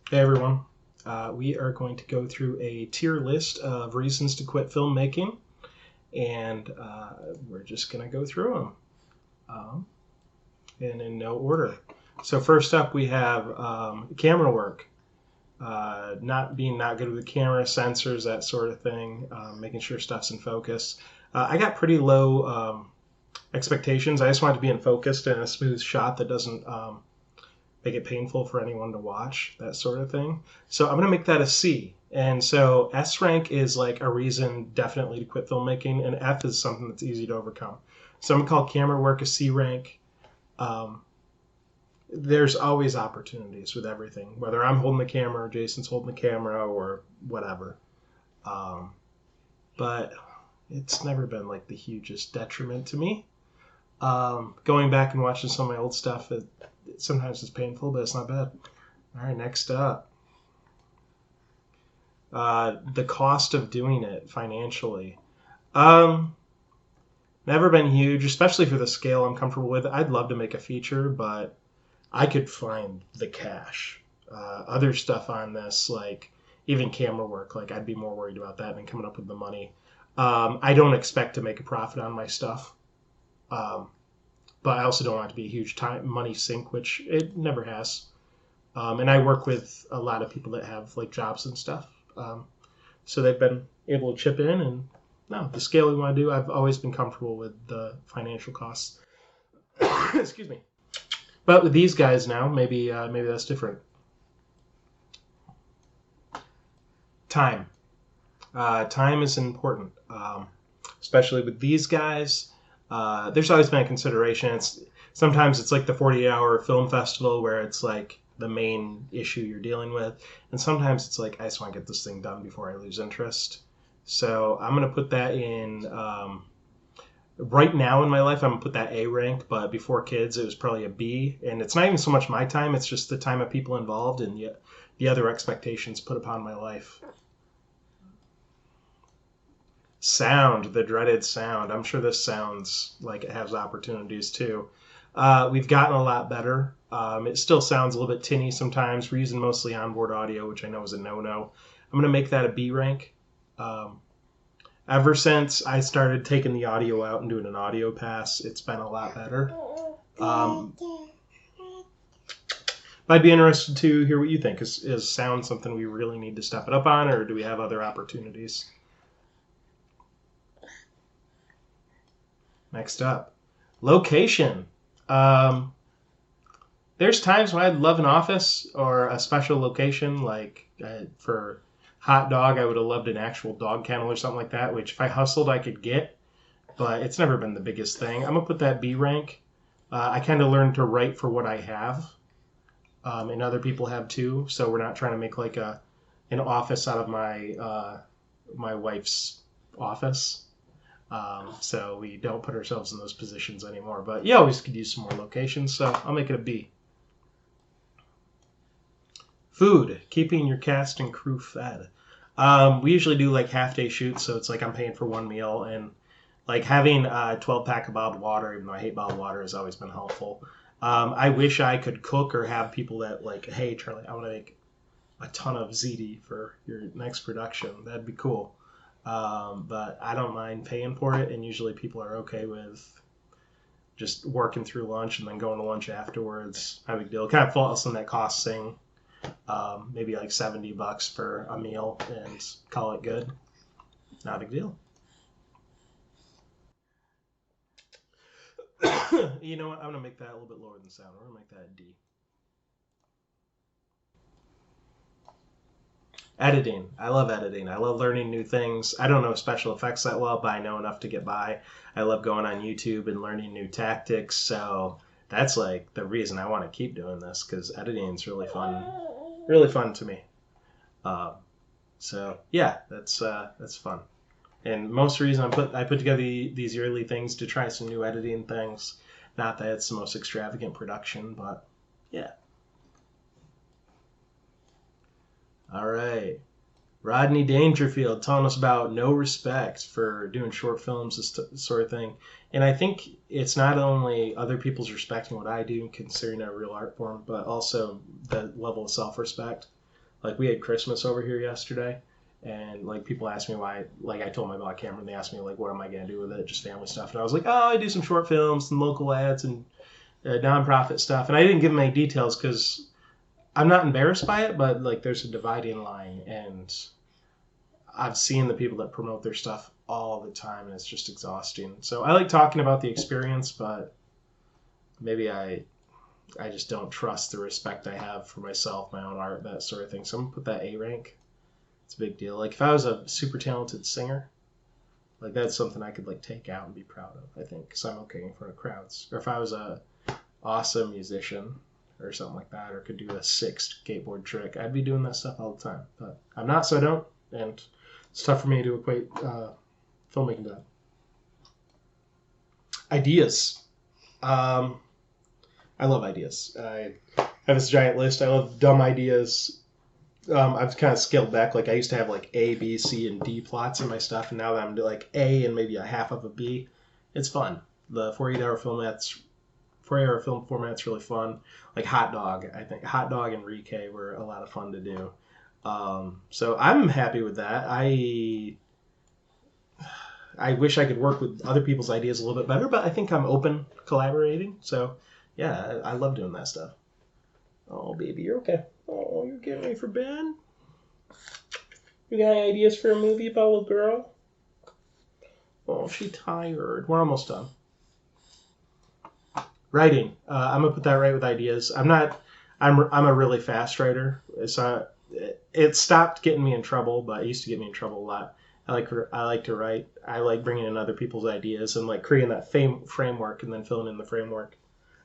Hey everyone. We are going to go through a tier list of reasons to quit filmmaking, and we're just going to go through them and in no order. So, first up, we have camera work. Not good with the camera, sensors, that sort of thing, making sure stuff's in focus. I got pretty low expectations. I just want it to be in focus and a smooth shot that doesn't make it painful for anyone to watch, that sort of thing. So I'm going to make that a C. And so S rank is like a reason definitely to quit filmmaking, and F is something that's easy to overcome. So I'm going to call camera work a C rank. Um, there's always opportunities with everything, whether I'm holding the camera or Jason's holding the camera or whatever. Um, but it's never been like the hugest detriment to me. Going back and watching some of my old stuff, sometimes it's painful, but it's not bad. All right, next up. The cost of doing it financially. Um, Never been huge, especially for the scale I'm comfortable with. I'd love to make a feature, but I could find the cash. Other stuff on this, like even camera work, like I'd be more worried about that than coming up with the money. I don't expect to make a profit on my stuff. Um, but I also don't want it to be a huge time money sink, which it never has. And I work with a lot of people that have like jobs and stuff, so they've been able to chip in. And no, the scale we want to do, I've always been comfortable with the financial costs. Excuse me. But with these guys now, maybe that's different. Time. Time is important, especially with these guys. There's always been a consideration. Sometimes it's like the 48-hour film festival where it's like the main issue you're dealing with, and sometimes it's like I just want to get this thing done before I lose interest. So I'm gonna put that in. Right now in my life, I'm gonna put that A rank, but before kids, it was probably a B. And it's not even so much my time; it's just the time of people involved and the other expectations put upon my life. Sound, the dreaded sound. I'm sure this sounds like it has opportunities too. We've gotten a lot better. It still sounds a little bit tinny sometimes. We're using mostly onboard audio, which I know is a no-no. I'm going to make that a B rank. Um, Ever since I started taking the audio out and doing an audio pass, it's been a lot better. Um, I'd be interested to hear what you think. Is sound something we really need to step it up on, or do we have other opportunities? Next up, location. Um, there's times when I'd love an office or a special location, like for hot dog, I would have loved an actual dog kennel or something like that, which if I hustled, I could get, but it's never been the biggest thing. I'm going to put that B rank. I kind of learned to write for what I have, and other people have too, so we're not trying to make like an office out of my wife's office. So we don't put ourselves in those positions anymore. But you always could use some more locations, so I'll make it a B. Food, keeping your cast and crew fed. We usually do like half day shoots, so it's like I'm paying for one meal, and like having a 12 pack of bottled water, even though I hate bottled water, has always been helpful. I wish I could cook or have people that like, hey Charlie, I want to make a ton of ziti for your next production. That'd be cool. But I don't mind paying for it, and usually people are okay with just working through lunch and then going to lunch afterwards. Not a big deal. Kind of falls in that cost thing. Maybe like $70 for a meal and call it good. Not a big deal. You know what? I'm gonna make that a little bit lower than sound. We're gonna make that a D. Editing. I love editing. I love learning new things. I don't know special effects that well, but I know enough to get by. I love going on YouTube and learning new tactics. So that's like the reason I want to keep doing this because editing is really fun to me. Um, so yeah, that's fun. And most reason I put together these yearly things to try some new editing things. Not that it's the most extravagant production, but yeah. All right. Rodney Dangerfield telling us about no respect for doing short films, this sort of thing. And I think it's not only other people's respecting what I do, considering it a real art form, but also the level of self respect. Like we had Christmas over here yesterday, and like people asked me why. Like I told my about camera, and they asked me like, what am I gonna do with it? Just family stuff. And I was like, oh, I do some short films, some local ads, and nonprofit stuff. And I didn't give them any details because I'm not embarrassed by it, but like there's a dividing line, and I've seen the people that promote their stuff all the time, and it's just exhausting. So I like talking about the experience, but maybe I just don't trust the respect I have for myself, my own art, that sort of thing. So I'm gonna put that A rank. It's a big deal. Like if I was a super talented singer, like that's something I could like take out and be proud of, I think, because I'm okay in front of crowds. Or if I was a awesome musician or something like that, or could do a sick skateboard trick, I'd be doing that stuff all the time. But I'm not, so I don't. And it's tough for me to equate filmmaking to that. Ideas. I love ideas. I have this giant list. I love dumb ideas. I've kind of scaled back. Like I used to have like A, B, C, and D plots in my stuff, and now that I'm doing like A and maybe a half of a B, it's fun. The 48-hour film format's really fun. Like Hot Dog, I think Hot Dog and Rike were a lot of fun to do. So I'm happy with that. I wish I could work with other people's ideas a little bit better, but I think I'm open collaborating. So yeah, I love doing that stuff. Oh, baby, you're okay. Oh, you're getting ready for bed? You got any ideas for a movie about a little girl? Oh, she's tired. We're almost done. Writing. I'm gonna put that right with ideas. I'm a really fast writer. It stopped getting me in trouble, but it used to get me in trouble a lot. I like to write. I like bringing in other people's ideas and like creating that framework and then filling in the framework.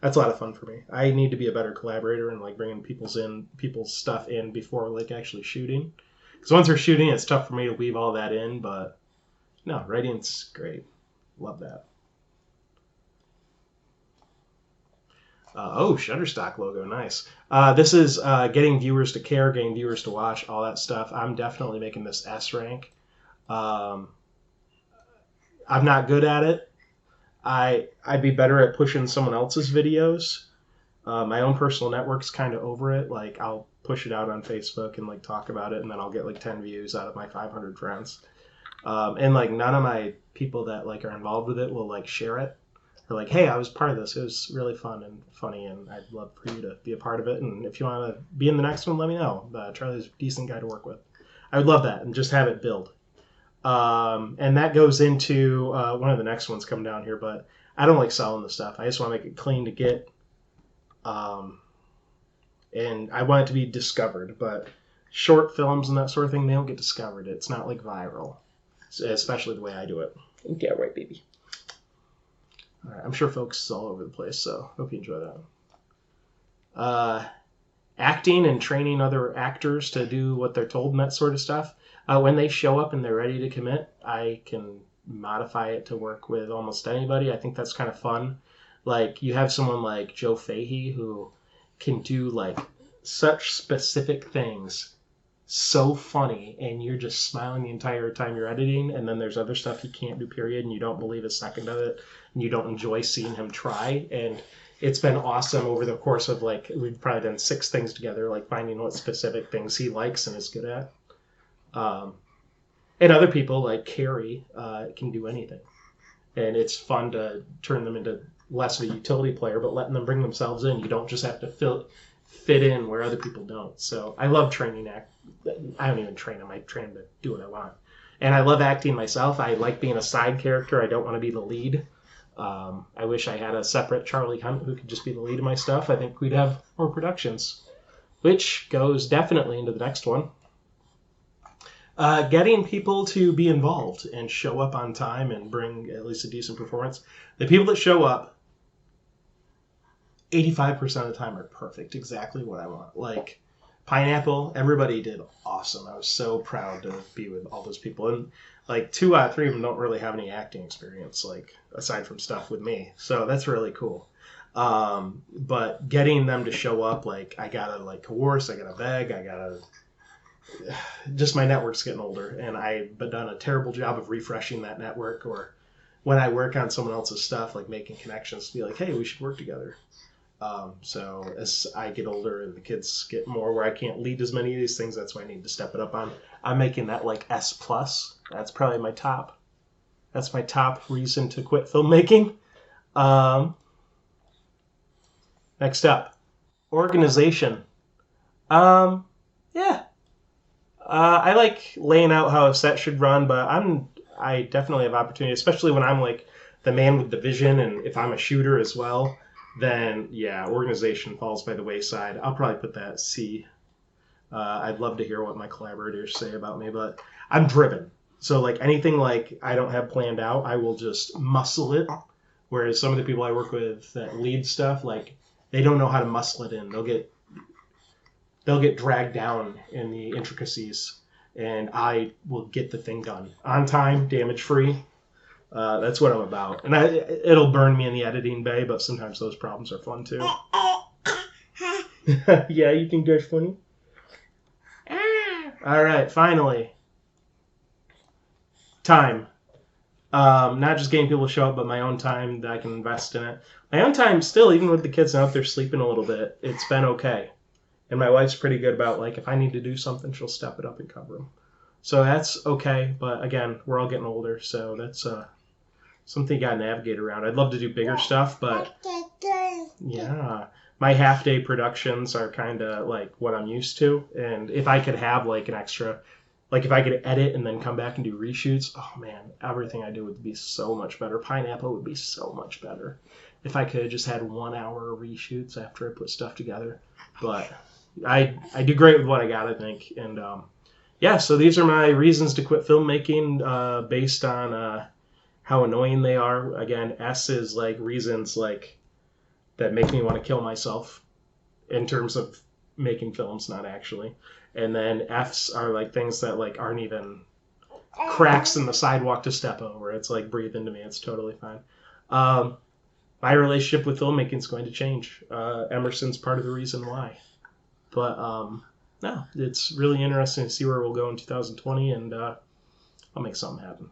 That's a lot of fun for me. I need to be a better collaborator and like bringing people's stuff in before like actually shooting. Because once we're shooting, it's tough for me to weave all that in. But no, writing's great. Love that. Shutterstock logo, nice. This is getting viewers to care, getting viewers to watch, all that stuff. I'm definitely making this S rank. I'm not good at it. I'd be better at pushing someone else's videos. My own personal network's kind of over it. Like I'll push it out on Facebook and like talk about it, and then I'll get like 10 views out of my 500 friends. And like none of my people that like are involved with it will like share it. They're like, hey, I was part of this. It was really fun and funny, and I'd love for you to be a part of it. And if you want to be in the next one, let me know. Charlie's a decent guy to work with. I would love that, and just have it build. And that goes into one of the next ones coming down here, but I don't like selling the stuff. I just want to make it clean to get. And I want it to be discovered, but short films and that sort of thing, they don't get discovered. It's not like viral, especially the way I do it. Yeah, right, baby. All right, I'm sure folks is all over the place, so hope you enjoy that. Acting and training other actors to do what they're told and that sort of stuff. When they show up and they're ready to commit, I can modify it to work with almost anybody. I think that's kind of fun. Like you have someone like Joe Fahey who can do like such specific things so funny, and you're just smiling the entire time you're editing. And then there's other stuff he can't do, period, and you don't believe a second of it, and you don't enjoy seeing him try. And it's been awesome over the course of like, we've probably done 6 things together, like finding what specific things he likes and is good at. And other people like Carrie can do anything, and it's fun to turn them into less of a utility player, but letting them bring themselves in. You don't just have to fit in where other people don't. So I love training I don't even train them. I train them to do what I want. And I love acting myself. I like being a side character. I don't want to be the lead. I wish I had a separate Charlie Hunt who could just be the lead of my stuff. I think we'd have more productions, which goes definitely into the next one. Getting people to be involved and show up on time and bring at least a decent performance. The people that show up, 85% of the time are perfect, exactly what I want. Like Pineapple, everybody did awesome. I was so proud to be with all those people. And like 2 out of 3 of them don't really have any acting experience, like aside from stuff with me. So that's really cool. But getting them to show up, like I gotta like coerce, I gotta beg, just my network's getting older, and I've done a terrible job of refreshing that network, or when I work on someone else's stuff, like making connections to be like, hey, we should work together. So as I get older and the kids get more where I can't lead as many of these things, that's why I need to step it up on. I'm making that like S plus. That's probably my top. That's my top reason to quit filmmaking. Um, Next up, organization. Um, yeah, I like laying out how a set should run, but I definitely have opportunity, especially when I'm like the man with the vision, and if I'm a shooter as well, then yeah, organization falls by the wayside. I'll probably put that C. I'd love to hear what my collaborators say about me, but I'm driven. So like anything like I don't have planned out, I will just muscle it. Whereas some of the people I work with that lead stuff, like they don't know how to muscle it in. They'll get dragged down in the intricacies, and I will get the thing done on time, damage free. That's what I'm about, and it'll burn me in the editing bay, but sometimes those problems are fun too. Yeah, you think that's funny? All right, finally, time. Not just getting people to show up, but my own time that I can invest in it. My own time still, even with the kids out there sleeping a little bit, it's been okay. And my wife's pretty good about, like, if I need to do something, she'll step it up and cover them. So that's okay. But again, we're all getting older, so that's something you got to navigate around. I'd love to do bigger stuff, but yeah, my half-day productions are kind of like what I'm used to. And if I could have like an extra, like if I could edit and then come back and do reshoots, oh man, everything I do would be so much better. Pineapple would be so much better if I could have just had 1 hour of reshoots after I put stuff together. But I do great with what I got, I think. And yeah, so these are my reasons to quit filmmaking based on how annoying they are. Again, S is like reasons like that make me want to kill myself in terms of making films, not actually. And then F's are like things that like aren't even cracks in the sidewalk to step over. It's like breathe into me. It's totally fine. My relationship with filmmaking is going to change. Emerson's part of the reason why. But no, it's really interesting to see where we'll go in 2020, and I'll make something happen.